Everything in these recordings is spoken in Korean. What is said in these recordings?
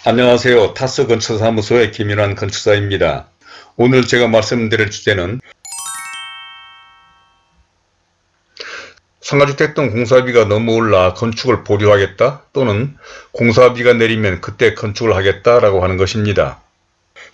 안녕하세요. 타스 건축사무소의 김윤환 건축사입니다. 오늘 제가 말씀드릴 주제는 상가주택 등 공사비가 너무 올라 건축을 보류하겠다 또는 공사비가 내리면 그때 건축을 하겠다라고 하는 것입니다.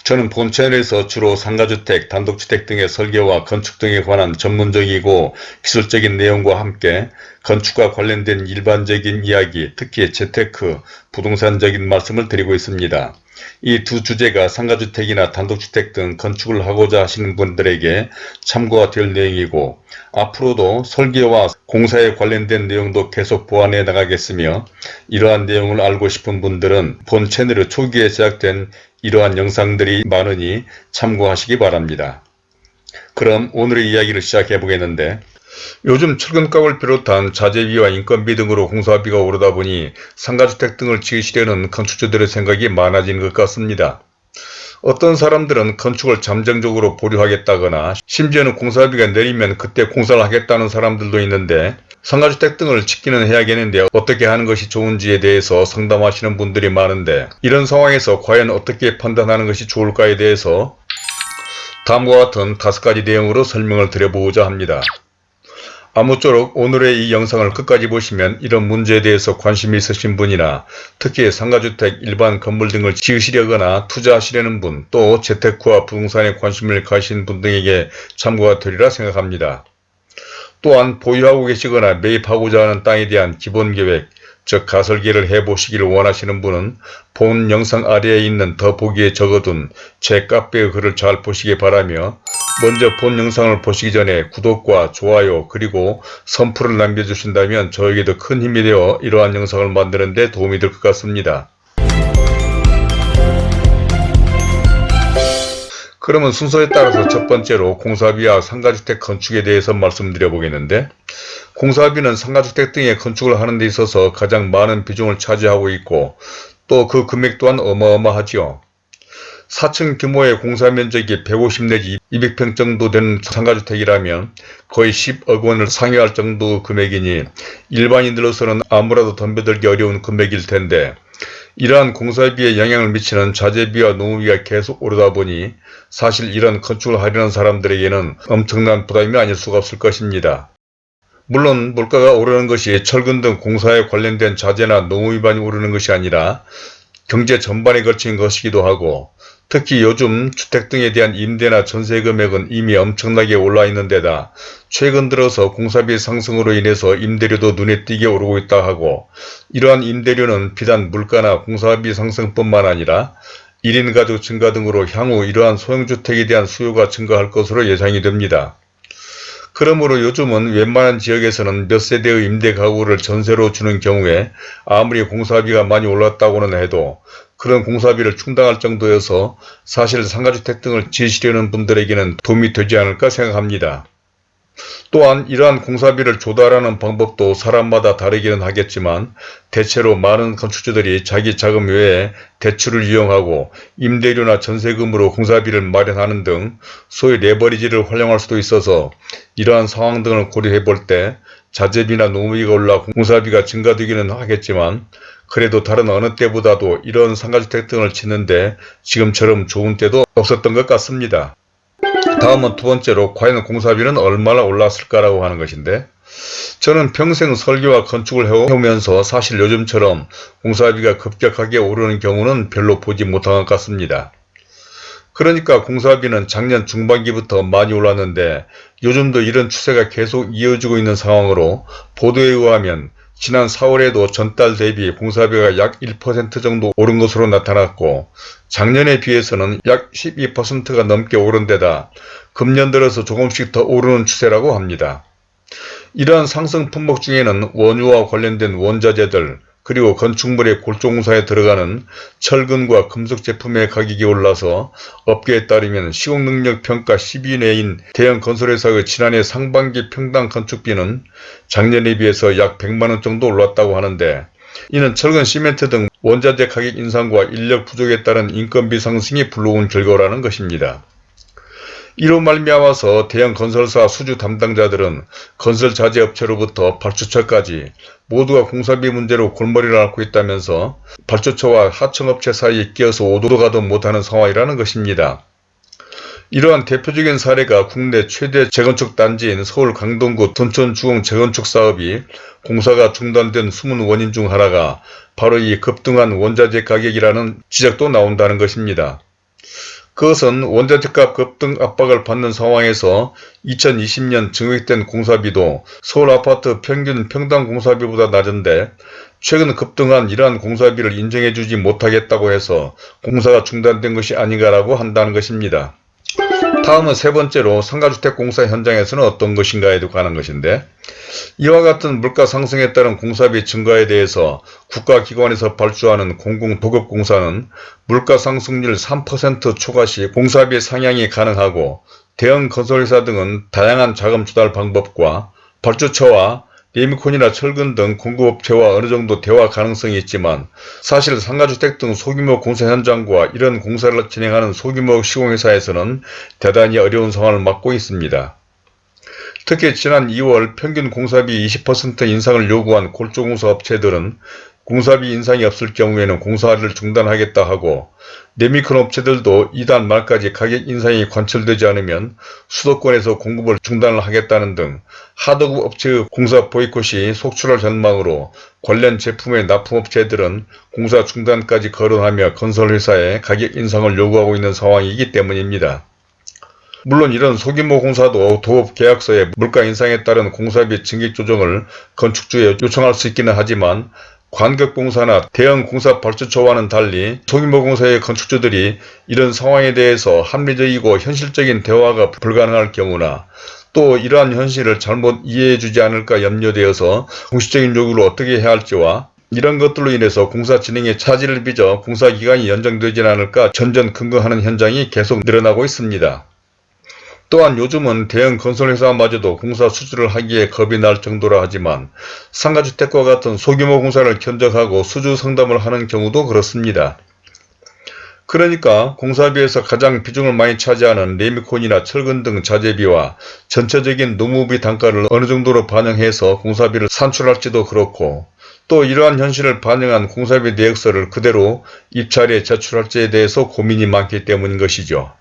저는 본 채널에서 주로 상가주택, 단독주택 등의 설계와 건축 등에 관한 전문적이고 기술적인 내용과 함께 건축과 관련된 일반적인 이야기, 특히 재테크, 부동산적인 말씀을 드리고 있습니다. 이 두 주제가 상가주택이나 단독주택 등 건축을 하고자 하시는 분들에게 참고가 될 내용이고, 앞으로도 설계와 공사에 관련된 내용도 계속 보완해 나가겠으며, 이러한 내용을 알고 싶은 분들은 본 채널의 초기에 제작된 이러한 영상들이 많으니 참고하시기 바랍니다. 그럼 오늘의 이야기를 시작해 보겠는데, 요즘 철근값을 비롯한 자재비와 인건비 등으로 공사비가 오르다 보니 상가주택 등을 지으시려는 건축주들의 생각이 많아지는 것 같습니다. 어떤 사람들은 건축을 잠정적으로 보류하겠다거나 심지어는 공사비가 내리면 그때 공사를 하겠다는 사람들도 있는데, 상가주택 등을 짓기는 해야겠는데 어떻게 하는 것이 좋은지에 대해서 상담하시는 분들이 많은데, 이런 상황에서 과연 어떻게 판단하는 것이 좋을까에 대해서 다음과 같은 5가지 내용으로 설명을 드려보고자 합니다. 아무쪼록 오늘의 이 영상을 끝까지 보시면 이런 문제에 대해서 관심이 있으신 분이나 특히 상가주택, 일반 건물 등을 지으시려거나 투자하시려는 분, 또 재테크와 부동산에 관심을 가신 분 등에게 참고가 되리라 생각합니다. 또한 보유하고 계시거나 매입하고자 하는 땅에 대한 기본계획, 즉 가설계를 해보시기를 원하시는 분은 본 영상 아래에 있는 더보기에 적어둔 제 카페의 글을 잘 보시기 바라며, 먼저 본 영상을 보시기 전에 구독과 좋아요 그리고 선풀을 남겨주신다면 저에게도 큰 힘이 되어 이러한 영상을 만드는 데 도움이 될 것 같습니다. 그러면 순서에 따라서 첫 번째로 공사비와 상가주택 건축에 대해서 말씀드려 보겠는데, 공사비는 상가주택 등의 건축을 하는 데 있어서 가장 많은 비중을 차지하고 있고, 또 그 금액 또한 어마어마하지요. 4층 규모의 공사 면적이 150 내지 200평 정도 되는 상가주택이라면 거의 10억 원을 상회할 정도 금액이니 일반인들로서는 아무라도 덤벼들기 어려운 금액일 텐데, 이러한 공사비에 영향을 미치는 자재비와 노무비가 계속 오르다 보니 사실 이런 건축을 하려는 사람들에게는 엄청난 부담이 아닐 수가 없을 것입니다. 물론 물가가 오르는 것이 철근 등 공사에 관련된 자재나 노무비만 오르는 것이 아니라 경제 전반에 걸친 것이기도 하고, 특히 요즘 주택 등에 대한 임대나 전세 금액은 이미 엄청나게 올라 있는 데다 최근 들어서 공사비 상승으로 인해서 임대료도 눈에 띄게 오르고 있다 하고, 이러한 임대료는 비단 물가나 공사비 상승뿐만 아니라 1인 가구 증가 등으로 향후 이러한 소형주택에 대한 수요가 증가할 것으로 예상이 됩니다. 그러므로 요즘은 웬만한 지역에서는 몇 세대의 임대 가구를 전세로 주는 경우에 아무리 공사비가 많이 올랐다고는 해도 그런 공사비를 충당할 정도여서 사실 상가주택 등을 지으시려는 분들에게는 도움이 되지 않을까 생각합니다. 또한 이러한 공사비를 조달하는 방법도 사람마다 다르기는 하겠지만, 대체로 많은 건축주들이 자기 자금 외에 대출을 이용하고 임대료나 전세금으로 공사비를 마련하는 등 소위 레버리지를 활용할 수도 있어서, 이러한 상황 등을 고려해 볼 때 자재비나 노무비가 올라 공사비가 증가되기는 하겠지만, 그래도 다른 어느 때보다도 이런 상가주택 등을 짓는데 지금처럼 좋은 때도 없었던 것 같습니다. 다음은 두 번째로 과연 공사비는 얼마나 올랐을까라고 하는 것인데, 저는 평생 설계와 건축을 해오면서 사실 요즘처럼 공사비가 급격하게 오르는 경우는 별로 보지 못한 것 같습니다. 그러니까 공사비는 작년 중반기부터 많이 올랐는데 요즘도 이런 추세가 계속 이어지고 있는 상황으로, 보도에 의하면 지난 4월에도 전달 대비 공사비가 약 1% 정도 오른 것으로 나타났고, 작년에 비해서는 약 12%가 넘게 오른 데다 금년 들어서 조금씩 더 오르는 추세라고 합니다. 이러한 상승 품목 중에는 원유와 관련된 원자재들, 그리고 건축물의 골조공사에 들어가는 철근과 금속 제품의 가격이 올라서 업계에 따르면 시공능력 평가 10위 내인 대형 건설회사의 지난해 상반기 평당 건축비는 작년에 비해서 약 100만원 정도 올랐다고 하는데, 이는 철근, 시멘트 등 원자재 가격 인상과 인력 부족에 따른 인건비 상승이 불러온 결과라는 것입니다. 이로 말미암아서 대형 건설사 수주 담당자들은 건설 자재 업체로부터 발주처까지 모두가 공사비 문제로 골머리를 앓고 있다면서 발주처와 하청업체 사이에 끼어서 오도 가도 못하는 상황이라는 것입니다. 이러한 대표적인 사례가 국내 최대 재건축 단지인 서울 강동구 둔촌주공 재건축 사업이 공사가 중단된 숨은 원인 중 하나가 바로 이 급등한 원자재 가격이라는 지적도 나온다는 것입니다. 그것은 원자재값 급등 압박을 받는 상황에서 2020년 증액된 공사비도 서울 아파트 평균 평당 공사비보다 낮은데 최근 급등한 이러한 공사비를 인정해주지 못하겠다고 해서 공사가 중단된 것이 아닌가라고 한다는 것입니다. 다음은 세 번째로 상가주택 공사 현장에서는 어떤 것인가에 관한 것인데, 이와 같은 물가 상승에 따른 공사비 증가에 대해서 국가기관에서 발주하는 공공도급공사는 물가 상승률 3% 초과 시 공사비 상향이 가능하고, 대형 건설회사 등은 다양한 자금 조달 방법과 발주처와 리미콘이나 철근 등 공급업체와 어느 정도 대화 가능성이 있지만, 사실 상가주택 등 소규모 공사 현장과 이런 공사를 진행하는 소규모 시공회사에서는 대단히 어려운 상황을 맞고 있습니다. 특히 지난 2월 평균 공사비 20% 인상을 요구한 골조공사 업체들은 공사비 인상이 없을 경우에는 공사를 중단하겠다 하고, 리미콘 업체들도 이달 말까지 가격 인상이 관철되지 않으면 수도권에서 공급을 중단을 하겠다는 등 하도급 업체의 공사 보이콧이 속출할 전망으로 관련 제품의 납품업체들은 공사 중단까지 거론하며 건설회사에 가격 인상을 요구하고 있는 상황이기 때문입니다. 물론 이런 소규모 공사도 도업 계약서에 물가 인상에 따른 공사비 증액 조정을 건축주에 요청할 수 있기는 하지만, 관격공사나 대형 공사 발주처와는 달리 소규모 공사의 건축주들이 이런 상황에 대해서 합리적이고 현실적인 대화가 불가능할 경우나, 또 이러한 현실을 잘못 이해해주지 않을까 염려되어서 공식적인 요구를 어떻게 해야 할지와 이런 것들로 인해서 공사 진행에 차질을 빚어 공사 기간이 연장되지 않을까 전전긍긍하는 현장이 계속 늘어나고 있습니다. 또한 요즘은 대형 건설회사마저도 공사 수주를 하기에 겁이 날 정도라 하지만 상가주택과 같은 소규모 공사를 견적하고 수주 상담을 하는 경우도 그렇습니다. 그러니까 공사비에서 가장 비중을 많이 차지하는 리미콘이나 철근 등 자재비와 전체적인 노무비 단가를 어느 정도로 반영해서 공사비를 산출할지도 그렇고, 또 이러한 현실을 반영한 공사비 내역서를 그대로 입찰에 제출할지에 대해서 고민이 많기 때문인 것이죠.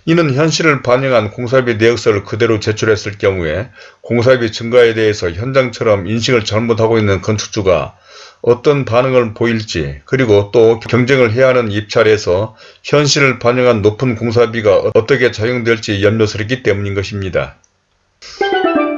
이는 현실을 반영한 공사비 내역서를 그대로 제출했을 경우에 공사비 증가에 대해서 현장처럼 인식을 잘못하고 있는 건축주가 어떤 반응을 보일지, 그리고 또 경쟁을 해야 하는 입찰에서 현실을 반영한 높은 공사비가 어떻게 작용될지 염려스럽기 때문인 것입니다.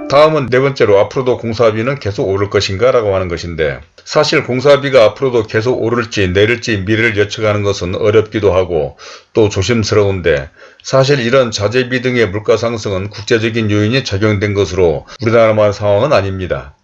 다음은 네 번째로 앞으로도 공사비는 계속 오를 것인가 라고 하는 것인데, 사실 공사비가 앞으로도 계속 오를지 내릴지 미래를 예측하는 것은 어렵기도 하고 또 조심스러운데, 사실 이런 자재비 등의 물가 상승은 국제적인 요인이 작용된 것으로 우리나라만 상황은 아닙니다.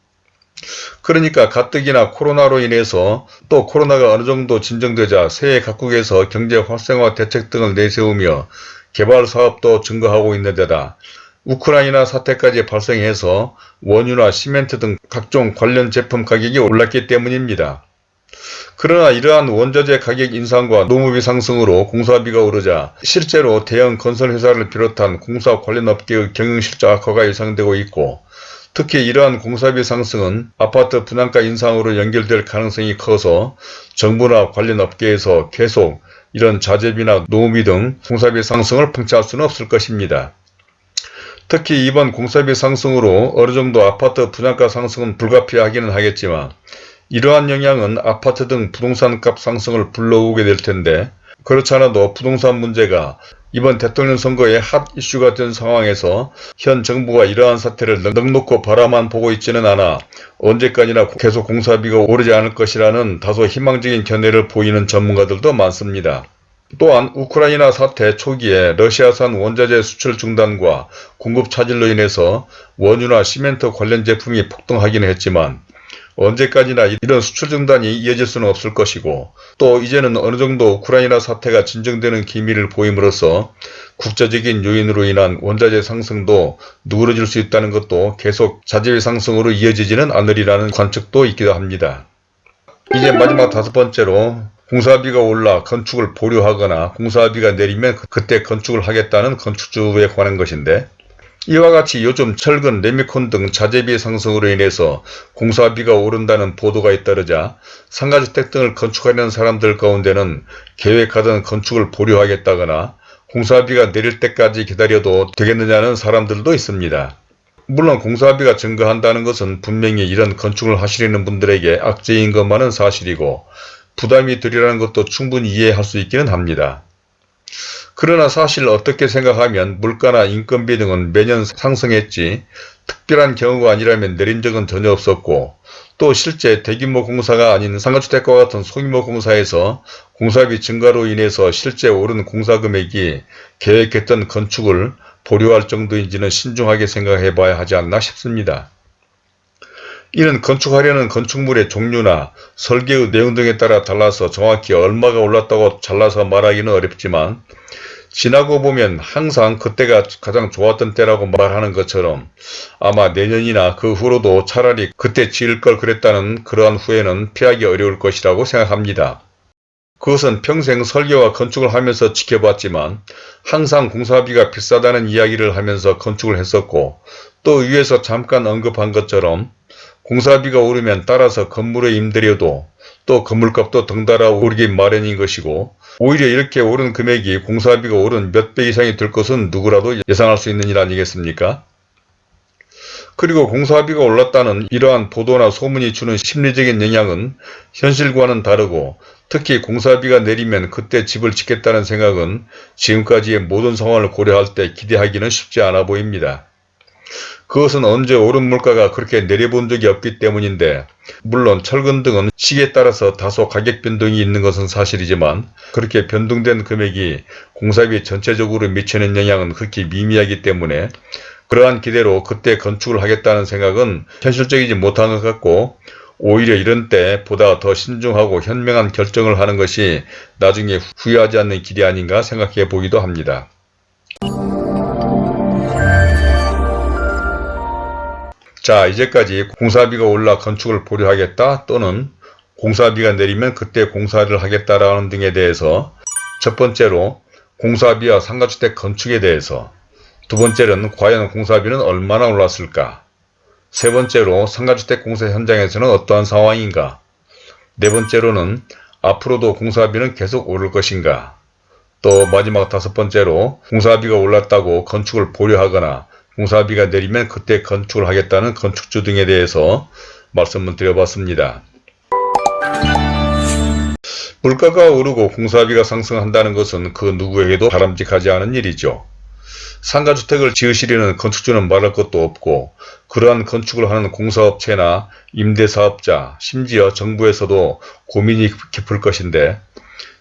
그러니까 가뜩이나 코로나로 인해서 또 코로나가 어느 정도 진정되자 세계 각국에서 경제 활성화 대책 등을 내세우며 개발 사업도 증가하고 있는 데다 우크라이나 사태까지 발생해서 원유나 시멘트 등 각종 관련 제품 가격이 올랐기 때문입니다. 그러나 이러한 원자재 가격 인상과 노무비 상승으로 공사비가 오르자 실제로 대형 건설회사를 비롯한 공사 관련 업계의 경영실적 악화가 예상되고 있고, 특히 이러한 공사비 상승은 아파트 분양가 인상으로 연결될 가능성이 커서 정부나 관련 업계에서 계속 이런 자재비나 노무비 등 공사비 상승을 방치할 수는 없을 것입니다. 특히 이번 공사비 상승으로 어느 정도 아파트 분양가 상승은 불가피하기는 하겠지만, 이러한 영향은 아파트 등 부동산 값 상승을 불러오게 될 텐데, 그렇지 않아도 부동산 문제가 이번 대통령 선거의 핫 이슈가 된 상황에서 현 정부가 이러한 사태를 넉넉히 바라만 보고 있지는 않아 언제까지나 계속 공사비가 오르지 않을 것이라는 다소 희망적인 견해를 보이는 전문가들도 많습니다. 또한 우크라이나 사태 초기에 러시아산 원자재 수출 중단과 공급 차질로 인해서 원유나 시멘트 관련 제품이 폭등하기는 했지만, 언제까지나 이런 수출 중단이 이어질 수는 없을 것이고, 또 이제는 어느 정도 우크라이나 사태가 진정되는 기미를 보임으로써 국제적인 요인으로 인한 원자재 상승도 누그러질 수 있다는 것도 계속 자재비 상승으로 이어지지는 않으리라는 관측도 있기도 합니다. 이제 마지막 다섯 번째로 공사비가 올라 건축을 보류하거나 공사비가 내리면 그때 건축을 하겠다는 건축주에 관한 것인데, 이와 같이 요즘 철근, 레미콘 등 자재비 상승으로 인해서 공사비가 오른다는 보도가 잇따르자 상가주택 등을 건축하려는 사람들 가운데는 계획하던 건축을 보류하겠다거나 공사비가 내릴 때까지 기다려도 되겠느냐는 사람들도 있습니다. 물론 공사비가 증가한다는 것은 분명히 이런 건축을 하시려는 분들에게 악재인 것만은 사실이고 부담이 들이라는 것도 충분히 이해할 수 있기는 합니다. 그러나 사실 어떻게 생각하면 물가나 인건비 등은 매년 상승했지 특별한 경우가 아니라면 내린 적은 전혀 없었고, 또 실제 대규모 공사가 아닌 상가주택과 같은 소규모 공사에서 공사비 증가로 인해서 실제 오른 공사 금액이 계획했던 건축을 보류할 정도인지는 신중하게 생각해 봐야 하지 않나 싶습니다. 이는 건축하려는 건축물의 종류나 설계의 내용 등에 따라 달라서 정확히 얼마가 올랐다고 잘라서 말하기는 어렵지만, 지나고 보면 항상 그때가 가장 좋았던 때라고 말하는 것처럼 아마 내년이나 그 후로도 차라리 그때 지을 걸 그랬다는 그러한 후회는 피하기 어려울 것이라고 생각합니다. 그것은 평생 설계와 건축을 하면서 지켜봤지만 항상 공사비가 비싸다는 이야기를 하면서 건축을 했었고, 또 위에서 잠깐 언급한 것처럼 공사비가 오르면 따라서 건물의 임대료도 또 건물값도 덩달아 오르기 마련인 것이고, 오히려 이렇게 오른 금액이 공사비가 오른 몇 배 이상이 될 것은 누구라도 예상할 수 있는 일 아니겠습니까? 그리고 공사비가 올랐다는 이러한 보도나 소문이 주는 심리적인 영향은 현실과는 다르고, 특히 공사비가 내리면 그때 집을 짓겠다는 생각은 지금까지의 모든 상황을 고려할 때 기대하기는 쉽지 않아 보입니다. 그것은 언제 오른 물가가 그렇게 내려본 적이 없기 때문인데, 물론 철근 등은 시기에 따라서 다소 가격 변동이 있는 것은 사실이지만 그렇게 변동된 금액이 공사비 전체적으로 미치는 영향은 극히 미미하기 때문에 그러한 기대로 그때 건축을 하겠다는 생각은 현실적이지 못한 것 같고, 오히려 이런 때 보다 더 신중하고 현명한 결정을 하는 것이 나중에 후회하지 않는 길이 아닌가 생각해 보기도 합니다. 자, 이제까지 공사비가 올라 건축을 보류하겠다 또는 공사비가 내리면 그때 공사를 하겠다라는 등에 대해서, 첫 번째로 공사비와 상가주택 건축에 대해서, 두 번째는 과연 공사비는 얼마나 올랐을까, 세 번째로 상가주택 공사 현장에서는 어떠한 상황인가, 네 번째로는 앞으로도 공사비는 계속 오를 것인가, 또 마지막 다섯 번째로 공사비가 올랐다고 건축을 보류하거나 공사비가 내리면 그때 건축을 하겠다는 건축주 등에 대해서 말씀을 드려봤습니다. 물가가 오르고 공사비가 상승한다는 것은 그 누구에게도 바람직하지 않은 일이죠. 상가주택을 지으시려는 건축주는 말할 것도 없고, 그러한 건축을 하는 공사업체나 임대사업자, 심지어 정부에서도 고민이 깊을 것인데,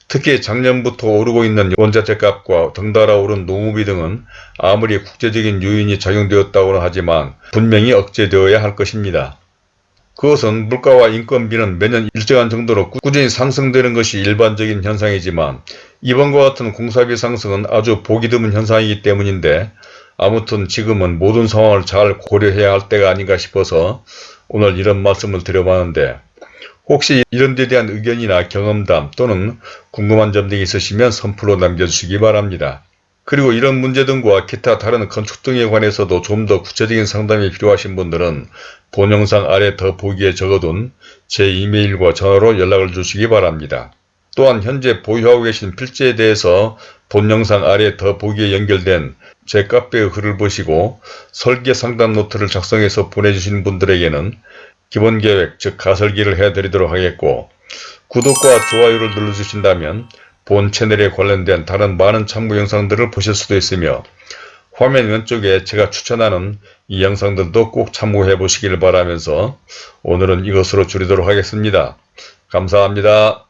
특히 작년부터 오르고 있는 원자재 값과 덩달아 오른 노무비 등은 아무리 국제적인 요인이 작용되었다고는 하지만 분명히 억제되어야 할 것입니다. 그것은 물가와 인건비는 매년 일정한 정도로 꾸준히 상승되는 것이 일반적인 현상이지만, 이번과 같은 공사비 상승은 아주 보기 드문 현상이기 때문인데, 아무튼 지금은 모든 상황을 잘 고려해야 할 때가 아닌가 싶어서 오늘 이런 말씀을 드려봤는데, 혹시 이런 데 대한 의견이나 경험담 또는 궁금한 점 등이 있으시면 선플로 남겨주시기 바랍니다. 그리고 이런 문제 등과 기타 다른 건축 등에 관해서도 좀 더 구체적인 상담이 필요하신 분들은 본 영상 아래 더보기에 적어둔 제 이메일과 전화로 연락을 주시기 바랍니다. 또한 현재 보유하고 계신 필지에 대해서 본 영상 아래 더보기에 연결된 제 카페의 글을 보시고 설계 상담 노트를 작성해서 보내주신 분들에게는 기본계획 즉 가설기를 해드리도록 하겠고, 구독과 좋아요를 눌러주신다면 본 채널에 관련된 다른 많은 참고 영상들을 보실 수도 있으며, 화면 왼쪽에 제가 추천하는 이 영상들도 꼭 참고해 보시길 바라면서 오늘은 이것으로 줄이도록 하겠습니다. 감사합니다.